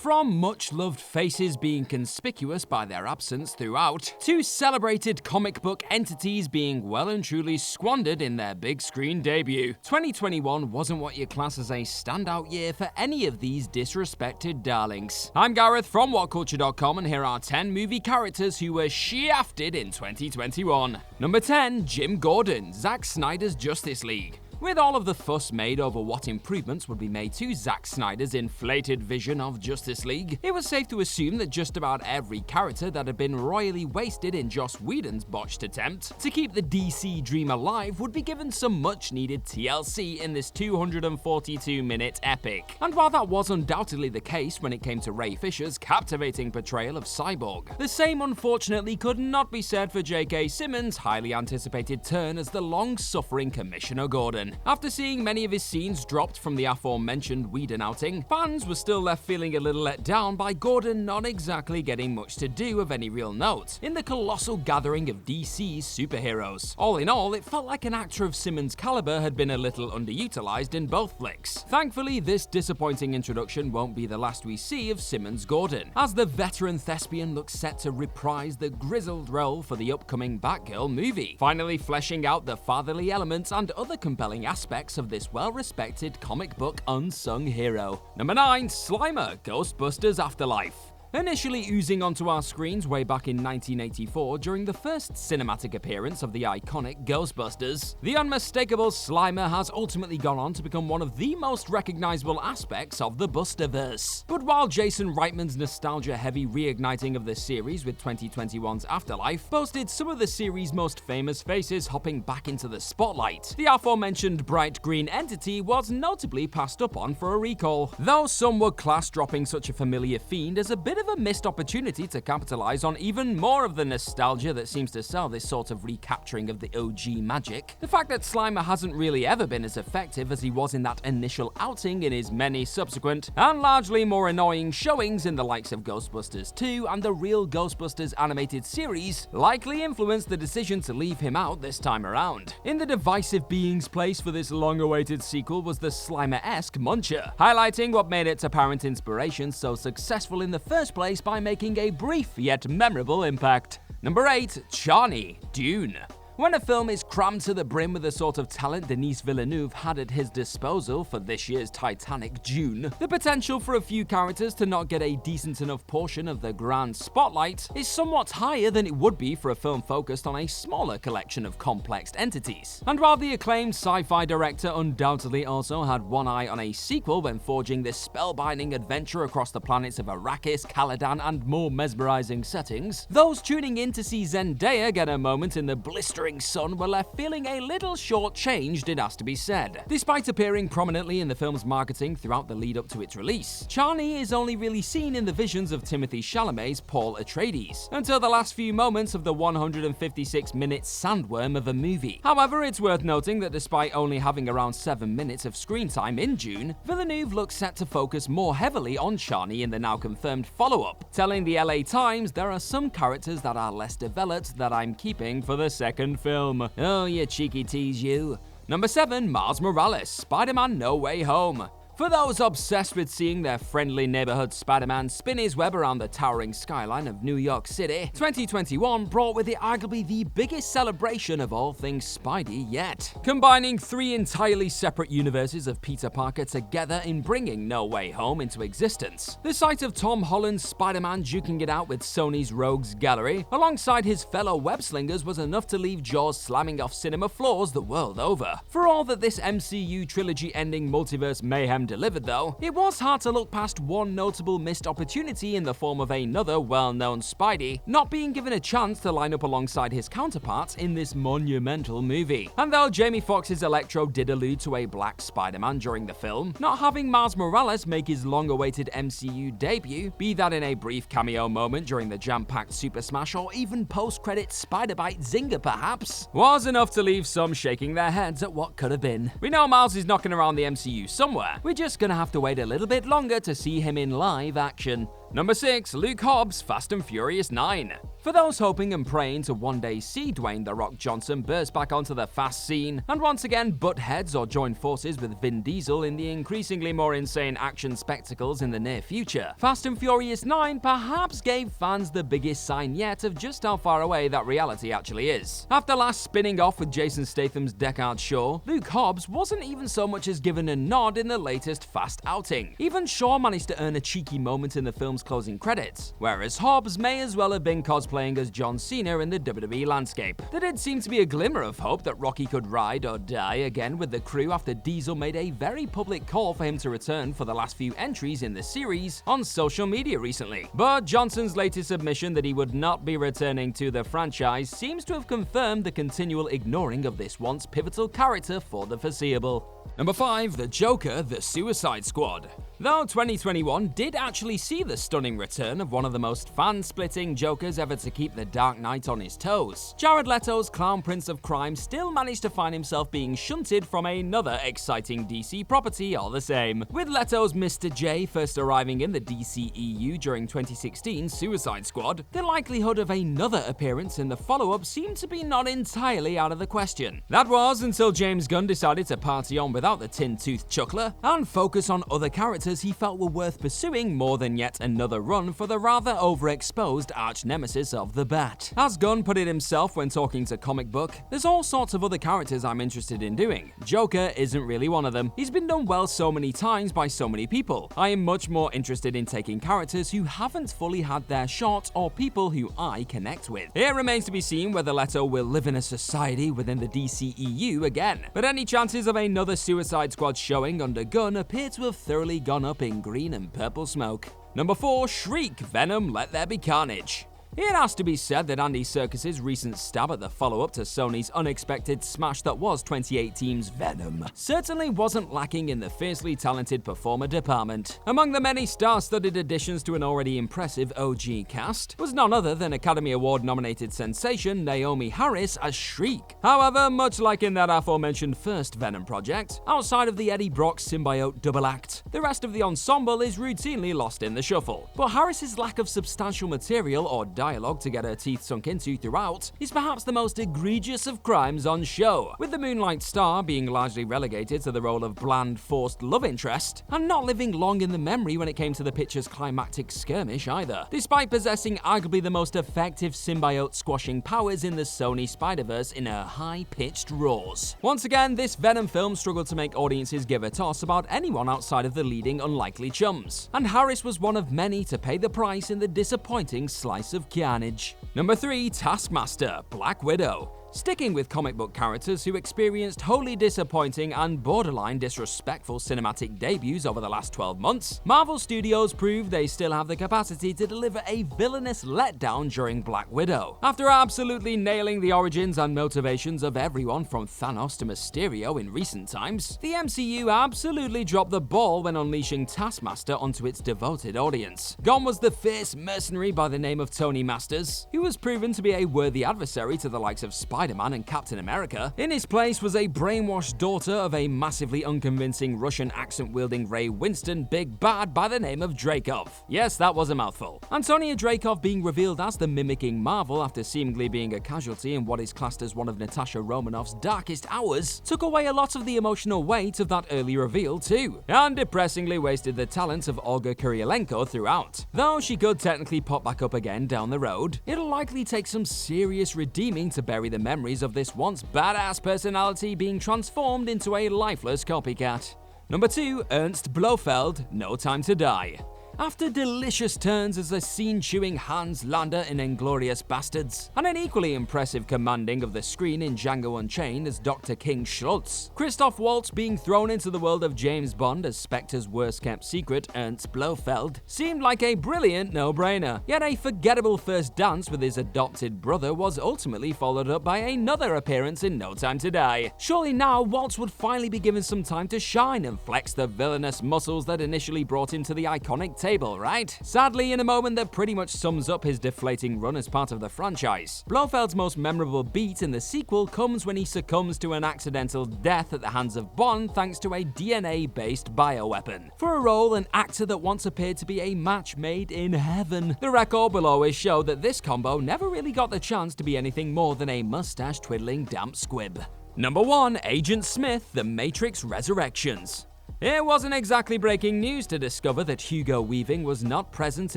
From much-loved faces being conspicuous by their absence throughout, to celebrated comic book entities being well and truly squandered in their big screen debut, 2021 wasn't what you class as a standout year for any of these disrespected darlings. I'm Gareth from WhatCulture.com, and here are 10 movie characters who were shafted in 2021. Number 10, Jim Gordon, Zack Snyder's Justice League. With all of the fuss made over what improvements would be made to Zack Snyder's inflated vision of Justice League, it was safe to assume that just about every character that had been royally wasted in Joss Whedon's botched attempt to keep the DC dream alive would be given some much-needed TLC in this 242-minute epic. And while that was undoubtedly the case when it came to Ray Fisher's captivating portrayal of Cyborg, the same unfortunately could not be said for J.K. Simmons' highly anticipated turn as the long-suffering Commissioner Gordon. After seeing many of his scenes dropped from the aforementioned Whedon outing, fans were still left feeling a little let down by Gordon not exactly getting much to do of any real note in the colossal gathering of DC's superheroes. All in all, it felt like an actor of Simmons' caliber had been a little underutilized in both flicks. Thankfully, this disappointing introduction won't be the last we see of Simmons' Gordon, as the veteran thespian looks set to reprise the grizzled role for the upcoming Batgirl movie, finally fleshing out the fatherly elements and other compelling aspects of this well-respected comic book unsung hero. Number 9, Slimer, Ghostbusters Afterlife. Initially oozing onto our screens way back in 1984 during the first cinematic appearance of the iconic Ghostbusters, the unmistakable Slimer has ultimately gone on to become one of the most recognizable aspects of the Busterverse. But while Jason Reitman's nostalgia-heavy reigniting of the series with 2021's Afterlife boasted some of the series' most famous faces hopping back into the spotlight, the aforementioned bright green entity was notably passed up on for a recall, though some would class dropping such a familiar fiend as a bit of a missed opportunity to capitalize on even more of the nostalgia that seems to sell this sort of recapturing of the OG magic. The fact that Slimer hasn't really ever been as effective as he was in that initial outing in his many subsequent and largely more annoying showings in the likes of Ghostbusters 2 and the Real Ghostbusters animated series likely influenced the decision to leave him out this time around. In the divisive being's place for this long-awaited sequel was the Slimer-esque Muncher, highlighting what made its apparent inspiration so successful in the first place by making a brief yet memorable impact. Number 8, Chani, Dune. When a film is crammed to the brim with the sort of talent Denis Villeneuve had at his disposal for this year's titanic Dune, the potential for a few characters to not get a decent enough portion of the grand spotlight is somewhat higher than it would be for a film focused on a smaller collection of complex entities. And while the acclaimed sci-fi director undoubtedly also had one eye on a sequel when forging this spellbinding adventure across the planets of Arrakis, Caladan, and more mesmerizing settings, those tuning in to see Zendaya get a moment in the blistering sun were left feeling a little short-changed, it has to be said. Despite appearing prominently in the film's marketing throughout the lead-up to its release, Chani is only really seen in the visions of Timothée Chalamet's Paul Atreides, until the last few moments of the 156-minute sandworm of a movie. However, it's worth noting that despite only having around 7 minutes of screen time in Dune, Villeneuve looks set to focus more heavily on Chani in the now confirmed follow-up, telling the LA Times there are some characters that are less developed that I'm keeping for the second film. Oh, you cheeky tease, you. Number 7, Miles Morales, Spider-Man No Way Home. For those obsessed with seeing their friendly neighborhood Spider-Man spin his web around the towering skyline of New York City, 2021 brought with it arguably the biggest celebration of all things Spidey yet, combining 3 entirely separate universes of Peter Parker together in bringing No Way Home into existence. The sight of Tom Holland's Spider-Man duking it out with Sony's Rogues Gallery, alongside his fellow web-slingers, was enough to leave jaws slamming off cinema floors the world over. For all that this MCU trilogy-ending multiverse mayhem delivered though, it was hard to look past one notable missed opportunity in the form of another well-known Spidey not being given a chance to line up alongside his counterparts in this monumental movie. And though Jamie Foxx's Electro did allude to a black Spider-Man during the film, not having Miles Morales make his long-awaited MCU debut, be that in a brief cameo moment during the jam-packed Super Smash or even post-credit Spider-Bite zinger perhaps, was enough to leave some shaking their heads at what could have been. We know Miles is knocking around the MCU somewhere, we're just gonna have to wait a little bit longer to see him in live action. Number 6, Luke Hobbs, Fast and Furious 9. For those hoping and praying to one day see Dwayne "The Rock" Johnson burst back onto the fast scene and once again butt heads or join forces with Vin Diesel in the increasingly more insane action spectacles in the near future, Fast and Furious 9 perhaps gave fans the biggest sign yet of just how far away that reality actually is. After last spinning off with Jason Statham's Deckard Shaw, Luke Hobbs wasn't even so much as given a nod in the latest Fast outing. Even Shaw managed to earn a cheeky moment in the film's closing credits, whereas Hobbs may as well have been cosplaying as John Cena in the WWE landscape. There did seem to be a glimmer of hope that Rocky could ride or die again with the crew after Diesel made a very public call for him to return for the last few entries in the series on social media recently. But Johnson's latest admission that he would not be returning to the franchise seems to have confirmed the continual ignoring of this once pivotal character for the foreseeable. Number 5. The Joker, The Suicide Squad. Though 2021 did actually see the stunning return of one of the most fan-splitting Jokers ever to keep the Dark Knight on his toes, Jared Leto's Clown Prince of Crime still managed to find himself being shunted from another exciting DC property all the same. With Leto's Mr. J first arriving in the DCEU during 2016's Suicide Squad, the likelihood of another appearance in the follow-up seemed to be not entirely out of the question. That was until James Gunn decided to party on without the tin-toothed chuckler and focus on other characters he felt were worth pursuing more than yet another run for the rather overexposed arch-nemesis of the Bat. As Gunn put it himself when talking to Comic Book, "There's all sorts of other characters I'm interested in doing. Joker isn't really one of them. He's been done well so many times by so many people. I am much more interested in taking characters who haven't fully had their shot or people who I connect with." It remains to be seen whether Leto will live in a society within the DCEU again, but any chances of another Suicide Squad showing under Gunn appear to have thoroughly gone up in green and purple smoke. Number 4. Shriek, Venom, Let There Be Carnage. It has to be said that Andy Serkis's recent stab at the follow-up to Sony's unexpected smash that was 2018's Venom certainly wasn't lacking in the fiercely talented performer department. Among the many star-studded additions to an already impressive OG cast was none other than Academy Award-nominated sensation Naomi Harris as Shriek. However, much like in that aforementioned first Venom project, outside of the Eddie Brock symbiote double act, the rest of the ensemble is routinely lost in the shuffle. But Harris's lack of substantial material or dialogue to get her teeth sunk into throughout is perhaps the most egregious of crimes on show, with the Moonlight Star being largely relegated to the role of bland, forced love interest, and not living long in the memory when it came to the picture's climactic skirmish either, despite possessing arguably the most effective symbiote squashing powers in the Sony Spider-Verse in her high-pitched roars. Once again, this Venom film struggled to make audiences give a toss about anyone outside of the leading unlikely chums, and Harris was one of many to pay the price in the disappointing slice of carnage. Number 3. Taskmaster, Black Widow. Sticking with comic book characters who experienced wholly disappointing and borderline disrespectful cinematic debuts over the last 12 months, Marvel Studios proved they still have the capacity to deliver a villainous letdown during Black Widow. After absolutely nailing the origins and motivations of everyone from Thanos to Mysterio in recent times, the MCU absolutely dropped the ball when unleashing Taskmaster onto its devoted audience. Gone was the fierce mercenary by the name of Tony Masters, who was proven to be a worthy adversary to the likes of Spider-Man and Captain America. In his place was a brainwashed daughter of a massively unconvincing Russian accent-wielding Ray Winston big bad by the name of Dreykov. Yes, that was a mouthful. Antonia Dreykov being revealed as the mimicking Marvel after seemingly being a casualty in what is classed as one of Natasha Romanoff's darkest hours took away a lot of the emotional weight of that early reveal too, and depressingly wasted the talent of Olga Kurylenko throughout. Though she could technically pop back up again down the road, it'll likely take some serious redeeming to bury the memories of this once badass personality being transformed into a lifeless copycat. Number 2. Ernst Blofeld, No Time to Die. After delicious turns as the scene-chewing Hans Landa in Inglourious Bastards, and an equally impressive commanding of the screen in Django Unchained as Dr. King Schultz, Christoph Waltz being thrown into the world of James Bond as Spectre's worst-kept secret, Ernst Blofeld, seemed like a brilliant no-brainer. Yet a forgettable first dance with his adopted brother was ultimately followed up by another appearance in No Time to Die. Surely now Waltz would finally be given some time to shine and flex the villainous muscles that initially brought him to the iconic table, right? Sadly, in a moment that pretty much sums up his deflating run as part of the franchise, Blofeld's most memorable beat in the sequel comes when he succumbs to an accidental death at the hands of Bond thanks to a DNA-based bioweapon. For a role, an actor that once appeared to be a match made in heaven. The record below is show that this combo never really got the chance to be anything more than a mustache-twiddling damp squib. Number 1. Agent Smith, The Matrix Resurrections. It wasn't exactly breaking news to discover that Hugo Weaving was not present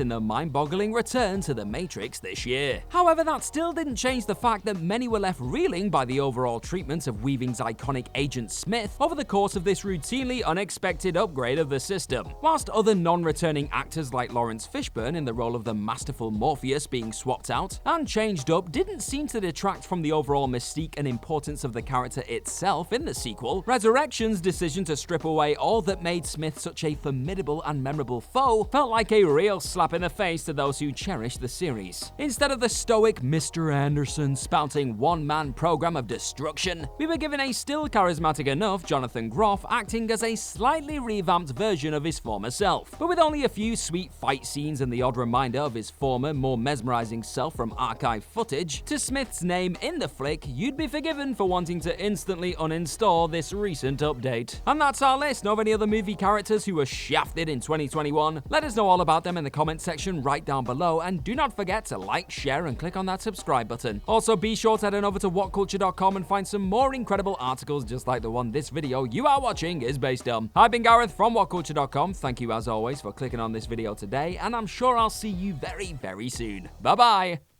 in the mind-boggling return to The Matrix this year. However, that still didn't change the fact that many were left reeling by the overall treatment of Weaving's iconic Agent Smith over the course of this routinely unexpected upgrade of the system. Whilst other non-returning actors like Lawrence Fishburne in the role of the masterful Morpheus being swapped out and changed up didn't seem to detract from the overall mystique and importance of the character itself in the sequel, Resurrection's decision to strip away all that made Smith such a formidable and memorable foe felt like a real slap in the face to those who cherish the series. Instead of the stoic Mr. Anderson spouting one-man program of destruction, we were given a still charismatic enough Jonathan Groff acting as a slightly revamped version of his former self, but with only a few sweet fight scenes and the odd reminder of his former, more mesmerizing self from archive footage. To Smith's name in the flick, you'd be forgiven for wanting to instantly uninstall this recent update. And that's our list of any other movie characters who were shafted in 2021. Let us know all about them in the comment section right down below, and do not forget to like, share, and click on that subscribe button. Also, be sure to head on over to whatculture.com and find some more incredible articles just like the one this video you are watching is based on. I've been Gareth from whatculture.com. Thank you as always for clicking on this video today, and I'm sure I'll see you very, very soon. Bye bye!